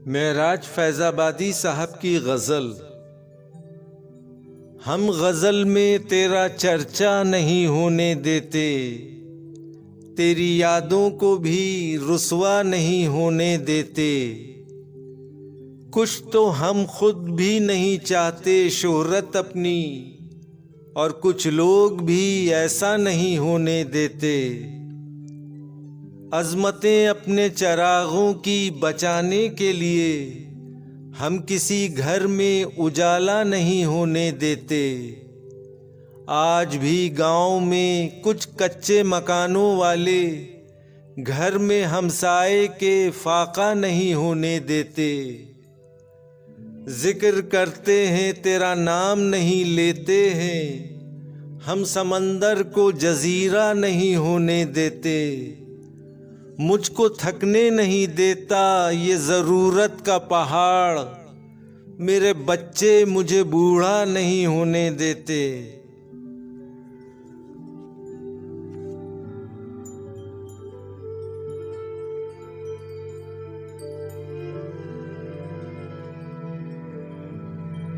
मेराज फैजाबादी साहब की गज़ल। हम गज़ल में तेरा चर्चा नहीं होने देते, तेरी यादों को भी रुसवा नहीं होने देते। कुछ तो हम खुद भी नहीं चाहते शोहरत अपनी, और कुछ लोग भी ऐसा नहीं होने देते। अज़मतें अपने चरागों की बचाने के लिए हम किसी घर में उजाला नहीं होने देते। आज भी गांव में कुछ कच्चे मकानों वाले घर में हमसाए के फाका नहीं होने देते। जिक्र करते हैं तेरा नाम नहीं लेते हैं, हम समंदर को जजीरा नहीं होने देते। मुझको थकने नहीं देता ये ज़रूरत का पहाड़, मेरे बच्चे मुझे बूढ़ा नहीं होने देते।